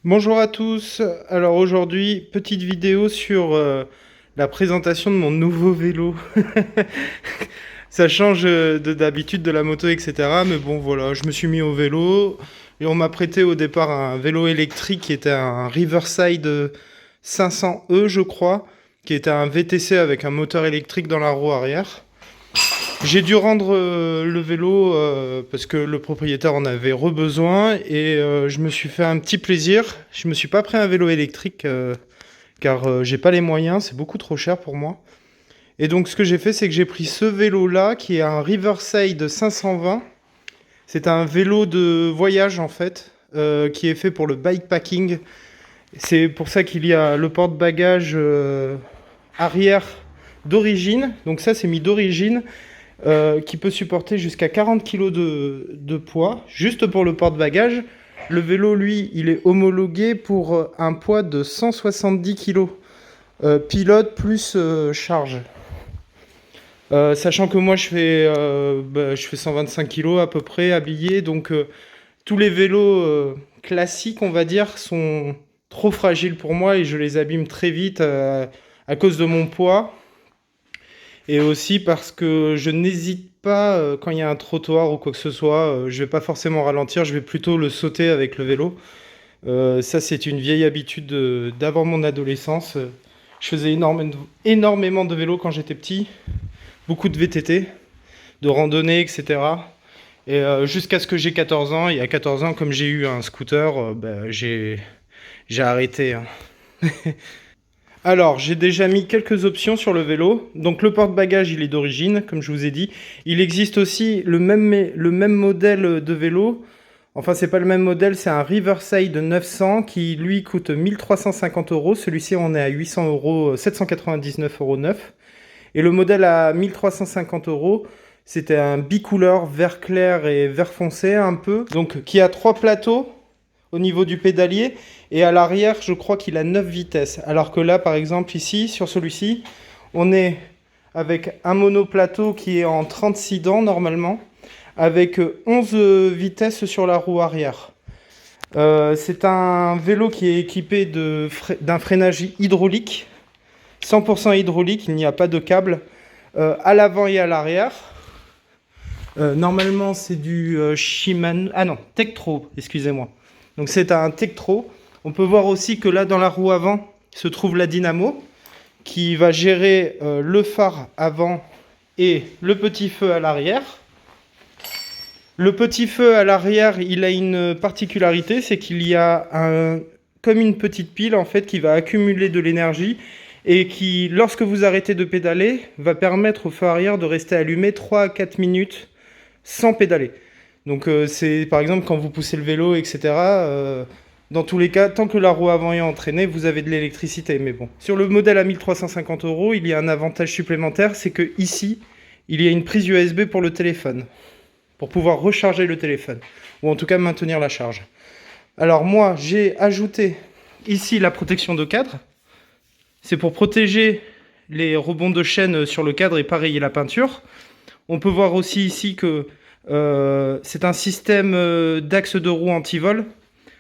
Bonjour à tous. Alors aujourd'hui, petite vidéo sur la présentation de mon nouveau vélo. Ça change de d'habitude de la moto, etc. Mais bon, voilà, je me suis mis au vélo et on m'a prêté au départ un vélo électrique qui était un Riverside 500E, je crois, qui était un VTC avec un moteur électrique dans la roue arrière. J'ai dû rendre le vélo parce que le propriétaire en avait besoin et je me suis fait un petit plaisir. Je me suis pas pris un vélo électrique car j'ai pas les moyens, c'est beaucoup trop cher pour moi. Et donc ce que j'ai fait, c'est que j'ai pris ce vélo-là qui est un Riverside 520. C'est un vélo de voyage en fait qui est fait pour le bikepacking. C'est pour ça qu'il y a le porte-bagages arrière d'origine. Donc ça c'est mis d'origine. Qui peut supporter jusqu'à 40 kg de poids, juste pour le porte-bagages. Le vélo, lui, il est homologué pour un poids de 170 kg, pilote plus charge. Sachant que moi, je fais 125 kg à peu près, habillé, donc tous les vélos classiques, on va dire, sont trop fragiles pour moi et je les abîme très vite à cause de mon poids. Et aussi parce que je n'hésite pas, quand il y a un trottoir ou quoi que ce soit, je vais pas forcément ralentir, je vais plutôt le sauter avec le vélo. Ça, c'est une vieille habitude d'avant mon adolescence. Je faisais énormément de vélo quand j'étais petit, beaucoup de VTT, de randonnée, etc. Et jusqu'à ce que j'ai 14 ans, et à 14 ans, comme j'ai eu un scooter, j'ai arrêté, hein. Alors, j'ai déjà mis quelques options sur le vélo. Donc, le porte-bagages, il est d'origine, comme je vous ai dit. Il existe aussi le même modèle de vélo. Enfin, c'est pas le même modèle, c'est un Riverside 900 qui, lui, coûte 1350 euros. Celui-ci, on est à 800 euros, 799 euros neuf. Et le modèle à 1350 euros, c'était un bicouleur vert clair et vert foncé un peu. Donc, qui a 3 plateaux au niveau du pédalier. Et à l'arrière, je crois qu'il a 9 vitesses. Alors que là, par exemple, ici, sur celui-ci, on est avec un monoplateau qui est en 36 dents normalement, avec 11 vitesses sur la roue arrière. C'est un vélo qui est équipé d'un freinage hydraulique, 100% hydraulique, il n'y a pas de câble, à l'avant et à l'arrière. Normalement, c'est du Shimano. Ah non, Tektro, excusez-moi. Donc c'est un Tektro. On peut voir aussi que là, dans la roue avant, se trouve la dynamo qui va gérer le phare avant et le petit feu à l'arrière. Le petit feu à l'arrière, il a une particularité, c'est qu'il y a comme une petite pile en fait qui va accumuler de l'énergie et qui, lorsque vous arrêtez de pédaler, va permettre au feu arrière de rester allumé 3 à 4 minutes sans pédaler. Donc c'est par exemple quand vous poussez le vélo, etc. Dans tous les cas, tant que la roue avant est entraînée, vous avez de l'électricité. Mais bon, sur le modèle à 1350 euros, il y a un avantage supplémentaire, c'est que ici, il y a une prise USB pour le téléphone, pour pouvoir recharger le téléphone, ou en tout cas maintenir la charge. Alors moi, j'ai ajouté ici la protection de cadre. C'est pour protéger les rebonds de chaîne sur le cadre et pas rayer la peinture. On peut voir aussi ici que c'est un système d'axe de roue anti-vol.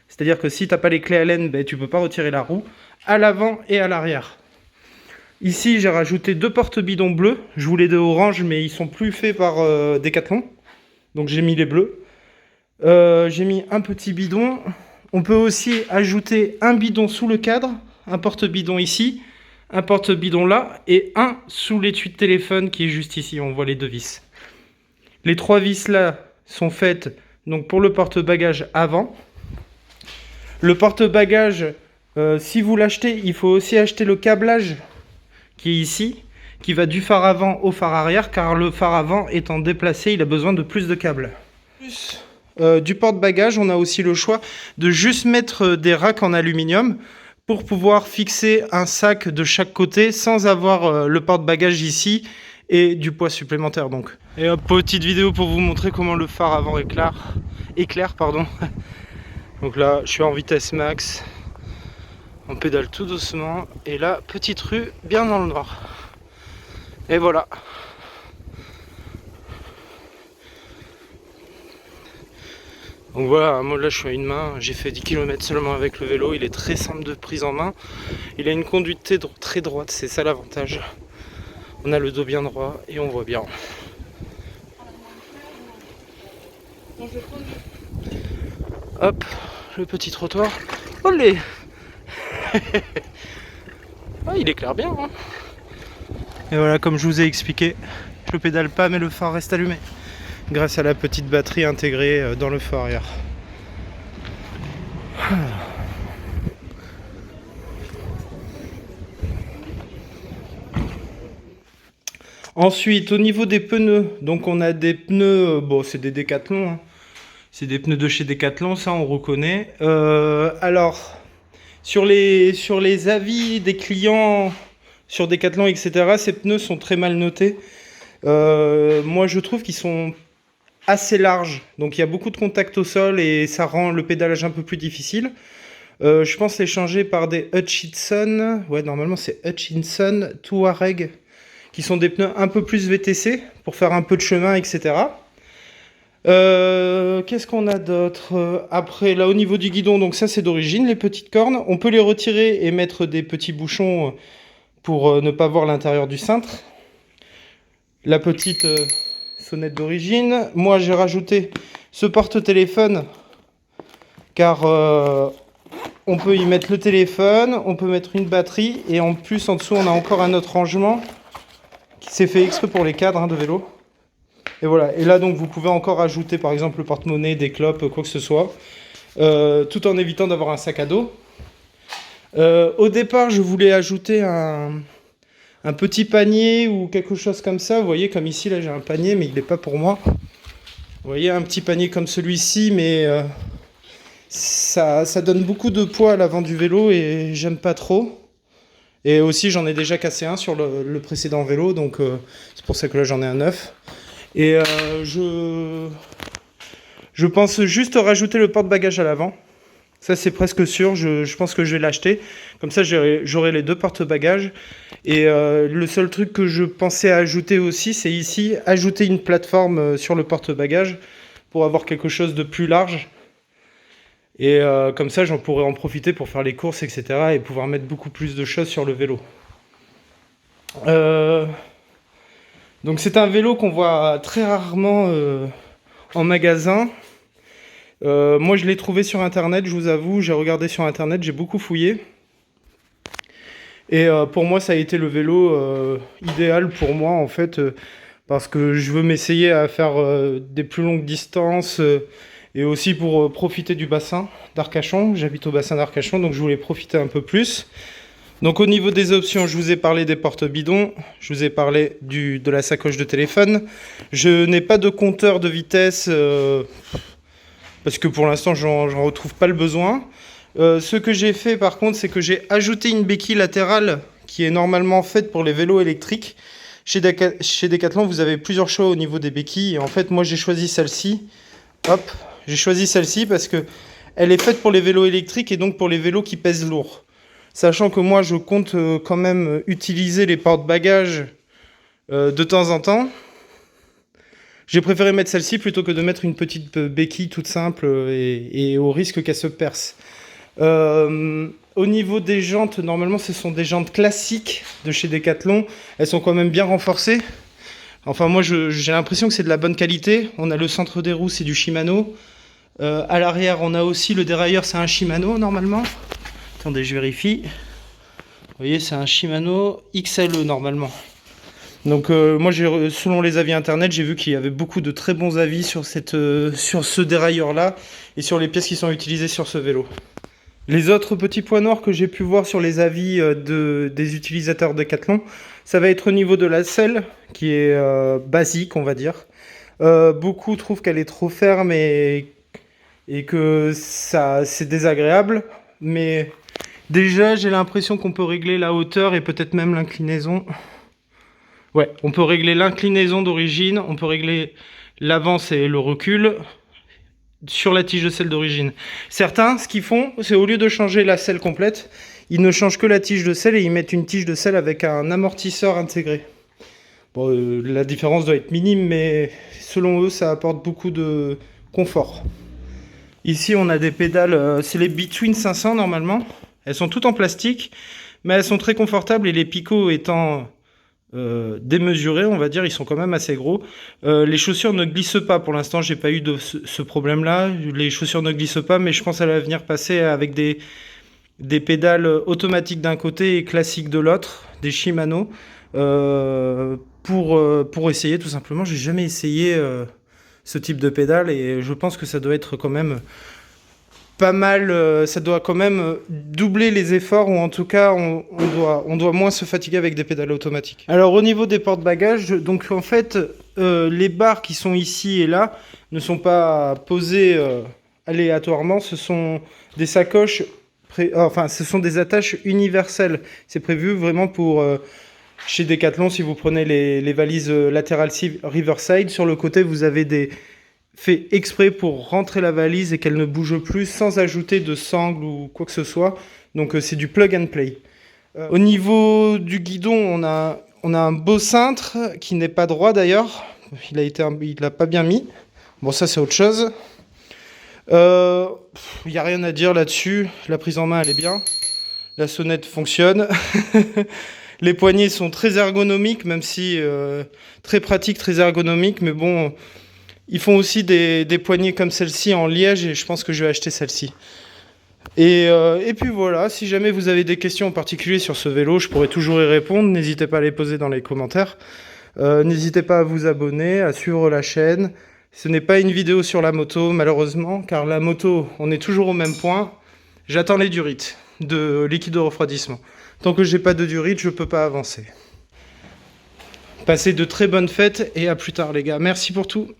C'est-à-dire que si tu n'as pas les clés Allen, ben, tu ne peux pas retirer la roue à l'avant et à l'arrière. Ici, j'ai rajouté 2 porte-bidons bleus. Je voulais des oranges, mais ils sont plus faits par Decathlon. Donc j'ai mis les bleus. J'ai mis un petit bidon. On peut aussi ajouter un bidon sous le cadre, un porte-bidon ici, un porte-bidon là, et un sous l'étui de téléphone qui est juste ici. On voit les 2 vis. Les 3 vis là sont faites donc pour le porte-bagages avant. Le porte-bagages, si vous l'achetez, il faut aussi acheter le câblage qui est ici, qui va du phare avant au phare arrière, car le phare avant étant déplacé, il a besoin de plus de câbles. Plus du porte-bagages, on a aussi le choix de juste mettre des racks en aluminium pour pouvoir fixer un sac de chaque côté sans avoir le porte-bagages ici et du poids supplémentaire donc. Et hop, petite vidéo pour vous montrer comment le phare avant éclaire, pardon. Donc là, je suis en vitesse max, on pédale tout doucement, et là, petite rue, bien dans le noir. Et voilà. Donc voilà, moi là je suis à une main, j'ai fait 10 km seulement avec le vélo, il est très simple de prise en main. Il a une conduite très droite, c'est ça l'avantage. On a le dos bien droit et on voit bien. Hop, le petit trottoir. Olé. Ah, il éclaire bien. Hein. Et voilà, comme je vous ai expliqué, je pédale pas mais le phare reste allumé. Grâce à la petite batterie intégrée dans le feu arrière. Ensuite, au niveau des pneus, donc on a des pneus, bon c'est des Décathlon, hein. C'est des pneus de chez Décathlon, ça on reconnaît. Alors, sur les avis des clients sur Décathlon, etc., ces pneus sont très mal notés. Moi je trouve qu'ils sont assez larges, donc il y a beaucoup de contact au sol et ça rend le pédalage un peu plus difficile. Je pense les changer par des Hutchinson, ouais normalement c'est Hutchinson Touareg, qui sont des pneus un peu plus VTC pour faire un peu de chemin, etc. Qu'est-ce qu'on a d'autre? Après, là au niveau du guidon, donc ça c'est d'origine, les petites cornes. On peut les retirer et mettre des petits bouchons pour ne pas voir l'intérieur du cintre. La petite sonnette d'origine. Moi j'ai rajouté ce porte-téléphone car on peut y mettre le téléphone, on peut mettre une batterie et en plus en dessous on a encore un autre rangement qui s'est fait exprès pour les cadres de vélo. Et voilà, et là donc vous pouvez encore ajouter par exemple le porte-monnaie, des clopes, quoi que ce soit, tout en évitant d'avoir un sac à dos. Au départ je voulais ajouter un petit panier ou quelque chose comme ça, vous voyez comme ici là j'ai un panier mais il n'est pas pour moi. Vous voyez un petit panier comme celui-ci mais ça donne beaucoup de poids à l'avant du vélo et j'aime pas trop. Et aussi j'en ai déjà cassé un sur le précédent vélo donc c'est pour ça que là j'en ai un neuf. Et je pense juste rajouter le porte-bagages à l'avant. Ça c'est presque sûr, je pense que je vais l'acheter. Comme ça j'aurai les deux porte-bagages. Et le seul truc que je pensais ajouter aussi, c'est ici, ajouter une plateforme sur le porte-bagages pour avoir quelque chose de plus large. Et comme ça j'en pourrai en profiter pour faire les courses, etc. et pouvoir mettre beaucoup plus de choses sur le vélo. Donc c'est un vélo qu'on voit très rarement en magasin. Moi je l'ai trouvé sur internet, je vous avoue, j'ai regardé sur internet, j'ai beaucoup fouillé. Et pour moi ça a été le vélo idéal pour moi en fait, parce que je veux m'essayer à faire des plus longues distances et aussi pour profiter du bassin d'Arcachon. J'habite au bassin d'Arcachon donc je voulais profiter un peu plus. Donc au niveau des options, je vous ai parlé des porte-bidons, je vous ai parlé de la sacoche de téléphone. Je n'ai pas de compteur de vitesse parce que pour l'instant, j'en retrouve pas le besoin. Ce que j'ai fait par contre, c'est que j'ai ajouté une béquille latérale qui est normalement faite pour les vélos électriques. Chez Decathlon, vous avez plusieurs choix au niveau des béquilles. Et en fait, moi, j'ai choisi celle-ci. Hop, j'ai choisi celle-ci parce que elle est faite pour les vélos électriques et donc pour les vélos qui pèsent lourd. Sachant que moi, je compte quand même utiliser les porte-bagages de temps en temps. J'ai préféré mettre celle-ci plutôt que de mettre une petite béquille toute simple et au risque qu'elle se perce. Au niveau des jantes, normalement, ce sont des jantes classiques de chez Decathlon. Elles sont quand même bien renforcées. Enfin, moi, j'ai l'impression que c'est de la bonne qualité. On a le centre des roues, c'est du Shimano. À l'arrière, on a aussi le dérailleur, c'est un Shimano normalement. Attendez, je vérifie. Vous voyez, c'est un Shimano XLE normalement. Donc moi, selon les avis internet, j'ai vu qu'il y avait beaucoup de très bons avis sur ce dérailleur-là et sur les pièces qui sont utilisées sur ce vélo. Les autres petits points noirs que j'ai pu voir sur les avis des utilisateurs Decathlon, ça va être au niveau de la selle, qui est basique, on va dire. Beaucoup trouvent qu'elle est trop ferme et que c'est désagréable, mais déjà, j'ai l'impression qu'on peut régler la hauteur et peut-être même l'inclinaison. Ouais, on peut régler l'inclinaison d'origine, on peut régler l'avance et le recul sur la tige de selle d'origine. Certains, ce qu'ils font, c'est au lieu de changer la selle complète, ils ne changent que la tige de selle et ils mettent une tige de selle avec un amortisseur intégré. Bon, la différence doit être minime, mais selon eux, ça apporte beaucoup de confort. Ici, on a des pédales, c'est les Between 500 normalement. Elles sont toutes en plastique, mais elles sont très confortables et les picots étant démesurés, on va dire, ils sont quand même assez gros. Les chaussures ne glissent pas pour l'instant, j'ai pas eu de ce problème-là. Les chaussures ne glissent pas, mais je pense à l'avenir passer avec des pédales automatiques d'un côté et classiques de l'autre, des Shimano, pour essayer tout simplement. J'ai jamais essayé ce type de pédale et je pense que ça doit être quand même pas mal, ça doit quand même doubler les efforts, ou en tout cas on doit moins se fatiguer avec des pédales automatiques. Alors au niveau des porte-bagages, donc en fait les barres qui sont ici et là ne sont pas posées aléatoirement, ce sont des sacoches, enfin ce sont des attaches universelles. C'est prévu vraiment pour chez Decathlon, si vous prenez les valises latérales Riverside, sur le côté vous avez des fait exprès pour rentrer la valise et qu'elle ne bouge plus sans ajouter de sangle ou quoi que ce soit. Donc c'est du plug and play. Au niveau du guidon, on a un beau cintre qui n'est pas droit d'ailleurs. Il l'a pas bien mis. Bon, ça c'est autre chose. Il n'y a rien à dire là-dessus. La prise en main, elle est bien. La sonnette fonctionne. Les poignées sont très ergonomiques, même si très pratiques, très ergonomiques. Mais bon, ils font aussi des poignées comme celle-ci en liège et je pense que je vais acheter celle-ci. Et puis voilà, si jamais vous avez des questions en particulier sur ce vélo, je pourrai toujours y répondre. N'hésitez pas à les poser dans les commentaires. N'hésitez pas à vous abonner, à suivre la chaîne. Ce n'est pas une vidéo sur la moto, malheureusement, car la moto, on est toujours au même point. J'attends les durites de liquide de refroidissement. Tant que j'ai pas de durite, je peux pas avancer. Passez de très bonnes fêtes et à plus tard les gars. Merci pour tout.